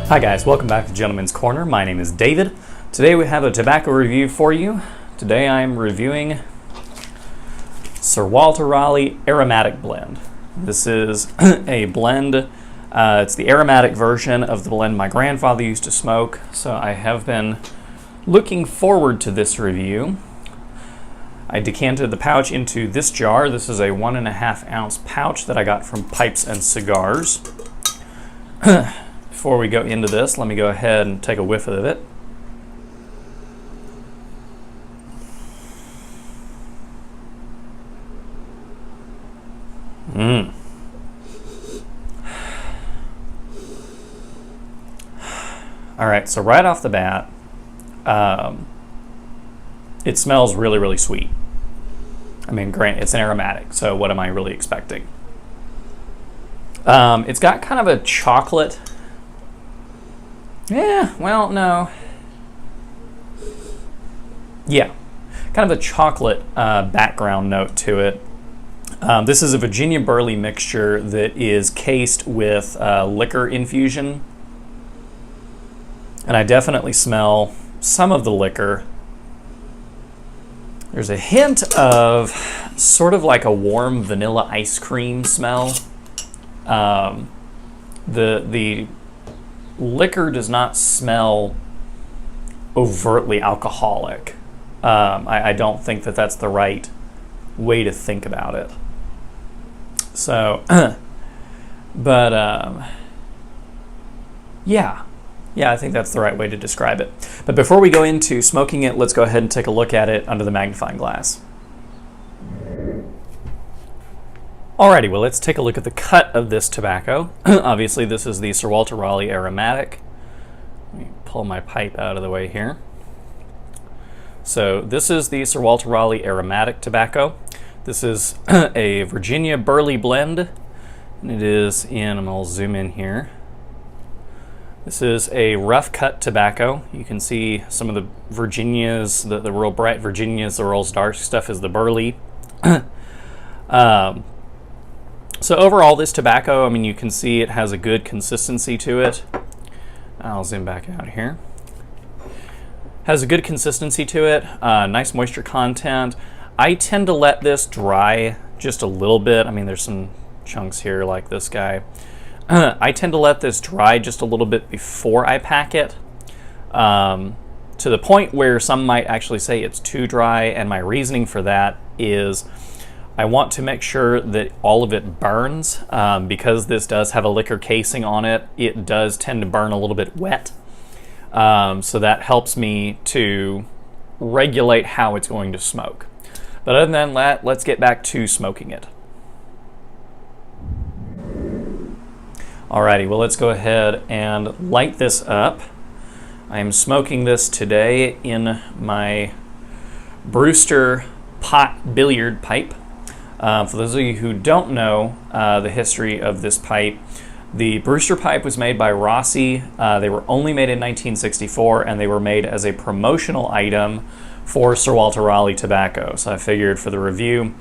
Hi guys, welcome back to Gentleman's Corner. My name is David. Today we have a tobacco review for you. Today I'm reviewing Sir Walter Raleigh Aromatic blend. This is a blend, it's the aromatic version of the blend my grandfather used to smoke, so I have been looking forward to this review. I decanted the pouch into this jar. This is a 1.5 ounce pouch that I got from Pipes and Cigars. Before we go into this, let me go ahead and take a whiff of it. All right, so right off the bat, it smells really, really sweet. I mean, granted, it's an aromatic, so what am I really expecting? It's got kind of a chocolate. Yeah, well, no. Yeah, kind of a chocolate background note to it. This is a Virginia Burley mixture that is cased with liquor infusion. And I definitely smell some of the liquor. There's a hint of sort of like a warm vanilla ice cream smell. The liquor does not smell overtly alcoholic. I don't think that that's the right way to think about it. So, but yeah, I think that's the right way to describe it. But before we go into smoking it, let's go ahead and take a look at it under the magnifying glass. Alrighty, well, let's take a look at the cut of this tobacco. Obviously, this is the Sir Walter Raleigh Aromatic. Let me pull my pipe out of the way here. So this is the Sir Walter Raleigh Aromatic tobacco. This is a Virginia Burley blend, and it is in, I'm going to zoom in here. This is a rough cut tobacco. You can see some of the Virginias, the real bright Virginias, the real dark stuff is the Burley. So overall, this tobacco, I mean, you can see it has a good consistency to it. I'll zoom back out here. Has a good consistency to it, nice moisture content. I tend to let this dry just a little bit. I mean, there's some chunks here like this guy. I tend to let this dry just a little bit before I pack it, to the point where some might actually say it's too dry, and my reasoning for that is I want to make sure that all of it burns. Because this does have a liquor casing on it, it does tend to burn a little bit wet. So that helps me to regulate how it's going to smoke. But other than that, let's get back to smoking it. Alrighty, well, let's go ahead and light this up. I am smoking this today in my Brewster pot billiard pipe. For those of you who don't know the history of this pipe, the Brewster pipe was made by Rossi. They were only made in 1964, and they were made as a promotional item for Sir Walter Raleigh tobacco. So I figured for the review,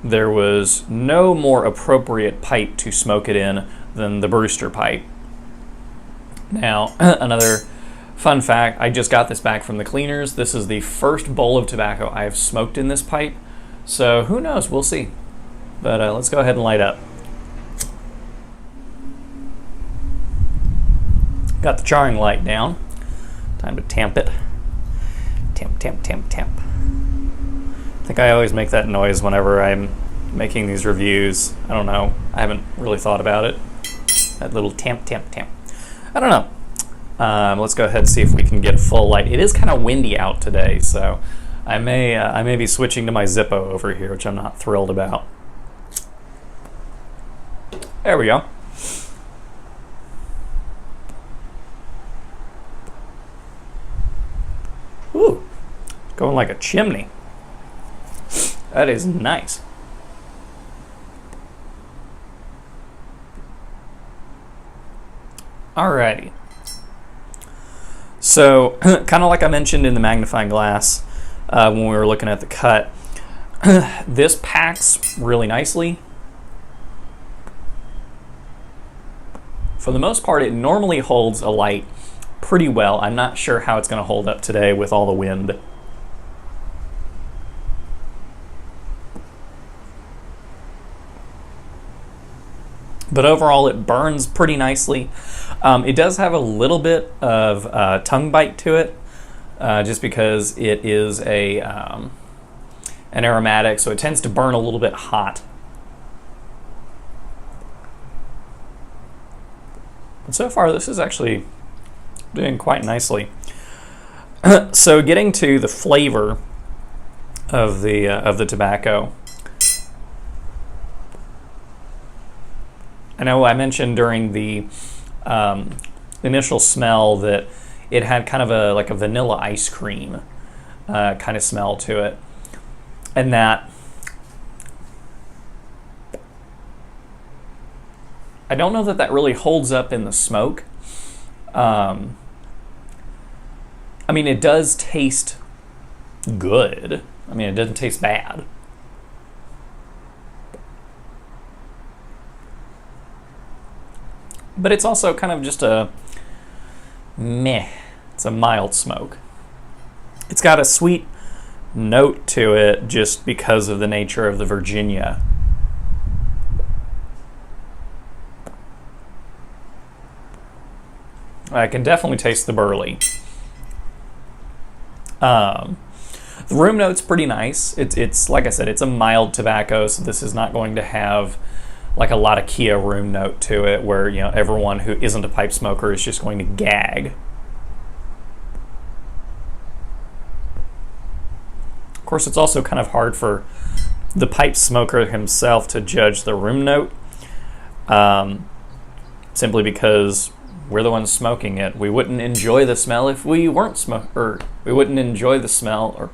there was no more appropriate pipe to smoke it in than the Brewster pipe. Now, another fun fact, I just got this back from the cleaners. This is the first bowl of tobacco I have smoked in this pipe. So who knows, we'll see. But let's go ahead and light up. Got the charring light down. Time to tamp it. Tamp, tamp, tamp, tamp. I think I always make that noise whenever I'm making these reviews. I don't know. I haven't really thought about it. That little tamp, tamp, tamp. I don't know. Let's go ahead and see if we can get full light. It is kind of windy out today, so I may be switching to my Zippo over here, which I'm not thrilled about. There we go. Ooh, going like a chimney. That is nice. Alrighty. So, kind of like I mentioned in the magnifying glass when we were looking at the cut, this packs really nicely. For the most part, it normally holds a light pretty well. I'm not sure how it's going to hold up today with all the wind. But overall, it burns pretty nicely. It does have a little bit of tongue bite to it, just because it is an aromatic, so it tends to burn a little bit hot. And so far, this is actually doing quite nicely. So getting to the flavor of the tobacco. I know I mentioned during the initial smell that it had kind of like a vanilla ice cream kind of smell to it, and that I don't know that really holds up in the smoke. I mean, it does taste good. I mean, it doesn't taste bad. But it's also kind of just a meh. It's a mild smoke. It's got a sweet note to it just because of the nature of the Virginia. I can definitely taste the burley. The room note's pretty nice. It's like I said, it's a mild tobacco, so this is not going to have like a lot of Kia room note to it where, you know, everyone who isn't a pipe smoker is just going to gag. Of course, it's also kind of hard for the pipe smoker himself to judge the room note, simply because we're the ones smoking it. We wouldn't enjoy the smell if we weren't we wouldn't enjoy the smell, or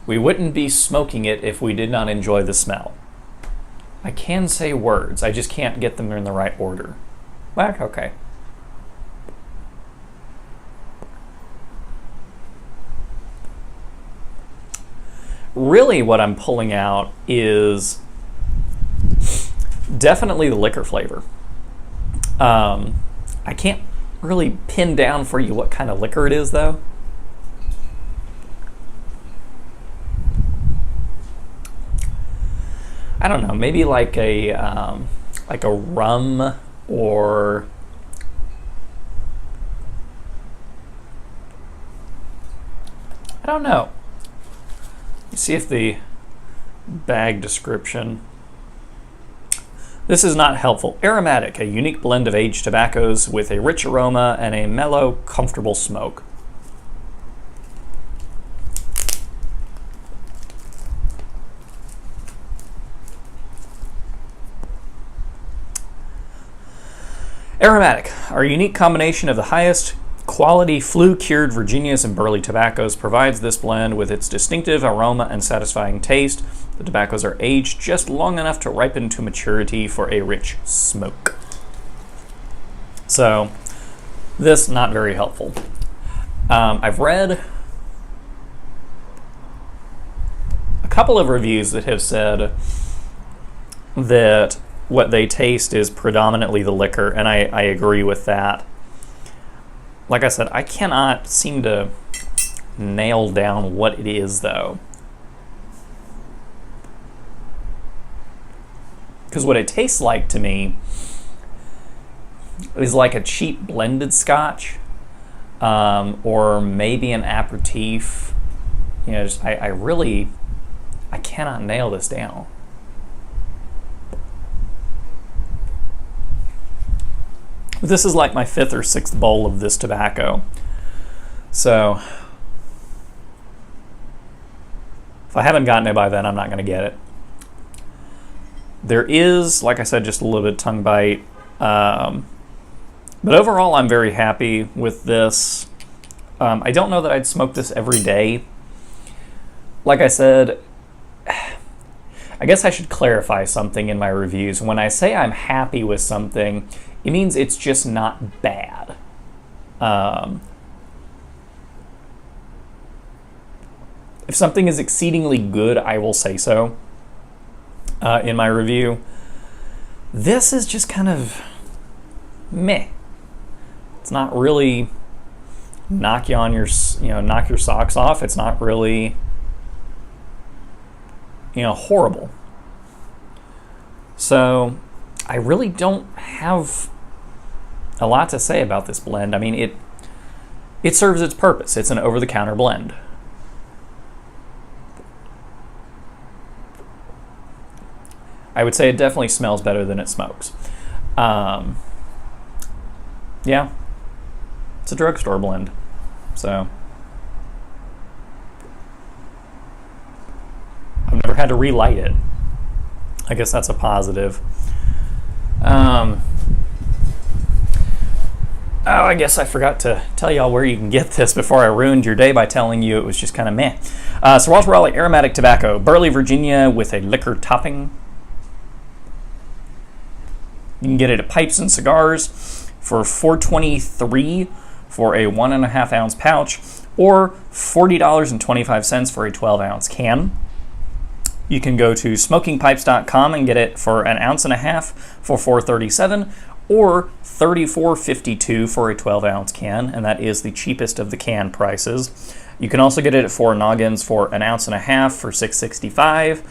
we wouldn't be smoking it if we did not enjoy the smell. I can say words, I just can't get them in the right order. Whack, okay. Really what I'm pulling out is definitely the liquor flavor. I can't really pin down for you what kind of liquor it is, though. I don't know, maybe like a rum, or I don't know. Let's see if the bag description. This is not helpful. Aromatic, a unique blend of aged tobaccos with a rich aroma and a mellow, comfortable smoke. Aromatic, our unique combination of the highest quality flue-cured Virginias and burley tobaccos provides this blend with its distinctive aroma and satisfying taste. The tobaccos are aged just long enough to ripen to maturity for a rich smoke. So, this not very helpful. I've read a couple of reviews that have said that what they taste is predominantly the liquor, and I agree with that. Like I said, I cannot seem to nail down what it is, though. Because what it tastes like to me is like a cheap blended scotch, or maybe an aperitif. You know, just, I cannot nail this down. This is like my 5th or 6th bowl of this tobacco. So, if I haven't gotten it by then, I'm not going to get it. There is, like I said, just a little bit of tongue bite. But overall, I'm very happy with this. I don't know that I'd smoke this every day. Like I said, I guess I should clarify something in my reviews. When I say I'm happy with something, it means it's just not bad. If something is exceedingly good, I will say so in my review. This is just kind of meh. It's not really knock your socks off. It's not really, horrible. So I really don't have a lot to say about this blend. I mean, it serves its purpose. It's an over-the-counter blend. I would say it definitely smells better than it smokes. Yeah, it's a drugstore blend. So I've never had to relight it. I guess that's a positive. I guess I forgot to tell y'all where you can get this before I ruined your day by telling you it was just kind of meh. Sir Walter Raleigh Aromatic Tobacco, Burley, Virginia, with a liquor topping. You can get it at Pipes and Cigars for $4.23 for a 1.5 ounce pouch, or $40.25 for a 12-ounce can. You can go to smokingpipes.com and get it for 1.5 ounces for $4.37, or $34.52 for a 12-ounce can, and that is the cheapest of the can prices. You can also get it at 4 noggins for 1.5 ounces for $6.65,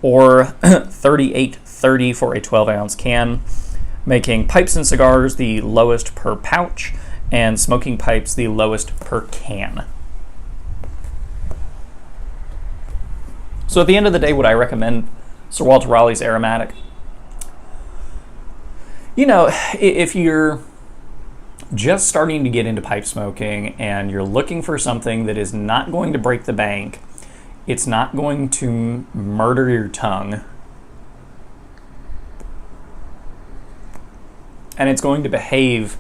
or $38.30 for a 12-ounce can, making Pipes and Cigars the lowest per pouch, and Smoking Pipes the lowest per can. So at the end of the day, would I recommend Sir Walter Raleigh's Aromatic? If you're just starting to get into pipe smoking and you're looking for something that is not going to break the bank, it's not going to murder your tongue, and it's going to behave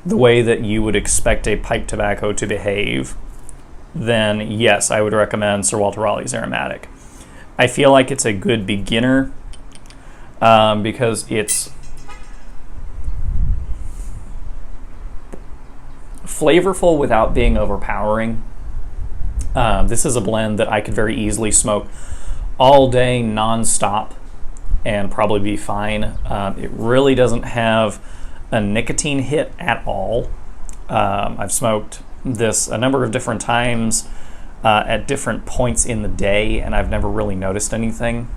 the way that you would expect a pipe tobacco to behave, then yes, I would recommend Sir Walter Raleigh's Aromatic. I feel like it's a good beginner because it's flavorful without being overpowering. This is a blend that I could very easily smoke all day, non-stop, and probably be fine. It really doesn't have a nicotine hit at all. I've smoked this a number of different times at different points in the day, and I've never really noticed anything.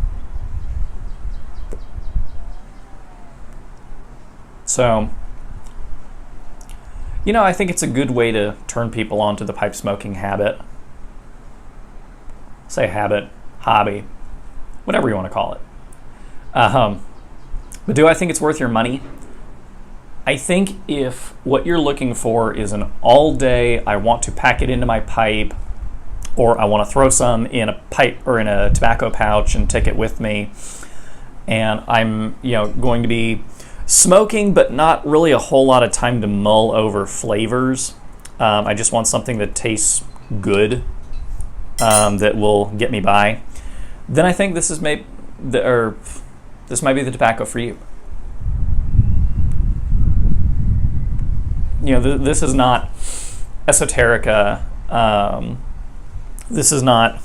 So, I think it's a good way to turn people onto the pipe smoking habit. Say habit, hobby, whatever you want to call it. But do I think it's worth your money? I think if what you're looking for is an all-day, I want to pack it into my pipe, or I want to throw some in a pipe or in a tobacco pouch and take it with me, and I'm going to be smoking but not really a whole lot of time to mull over flavors. I just want something that tastes good, that will get me by. Then I think this might be the tobacco for you. This is not esoterica. This is not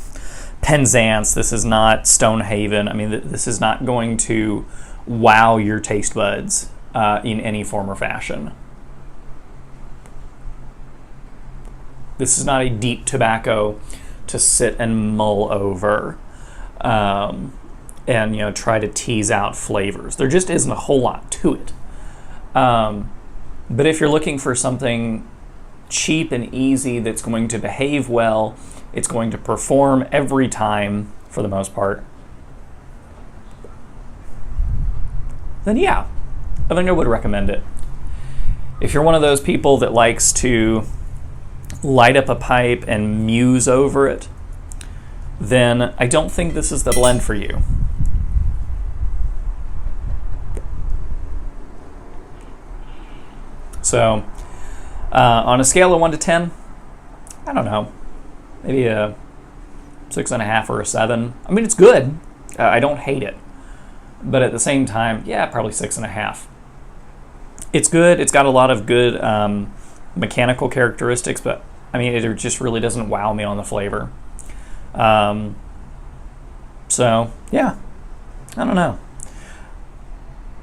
Penzance. This is not Stonehaven. I mean, this is not going to wow your taste buds in any form or fashion. This is not a deep tobacco to sit and mull over and try to tease out flavors. There just isn't a whole lot to it. But if you're looking for something cheap and easy that's going to behave well, it's going to perform every time for the most part, then yeah, I think I would recommend it. If you're one of those people that likes to light up a pipe and muse over it, then I don't think this is the blend for you. So, on a scale of 1 to 10, I don't know, maybe a 6.5 or a 7. I mean, it's good. I don't hate it. But at the same time, yeah, probably 6.5. It's good. It's got a lot of good mechanical characteristics, but I mean, it just really doesn't wow me on the flavor. So, yeah, I don't know.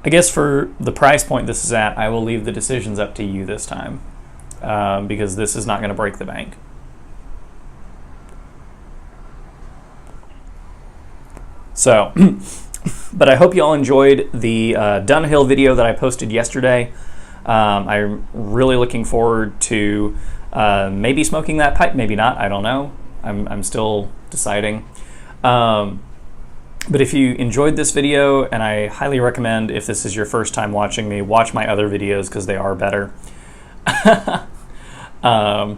I guess for the price point this is at, I will leave the decisions up to you this time, because this is not going to break the bank. So, but I hope you all enjoyed the Dunhill video that I posted yesterday. I'm really looking forward to maybe smoking that pipe, maybe not, I don't know. I'm still deciding. But if you enjoyed this video, and I highly recommend, if this is your first time watching me, watch my other videos because they are better. But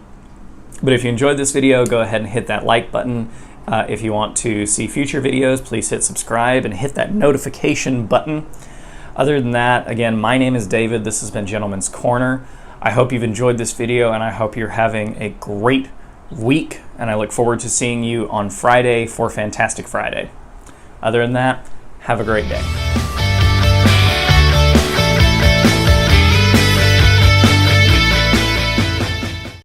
if you enjoyed this video, go ahead and hit that like button. If you want to see future videos, please hit subscribe and hit that notification button. Other than that, again, my name is David. This has been Gentleman's Corner. I hope you've enjoyed this video, and I hope you're having a great week, and I look forward to seeing you on Friday for Fantastic Friday. Other than that, have a great day.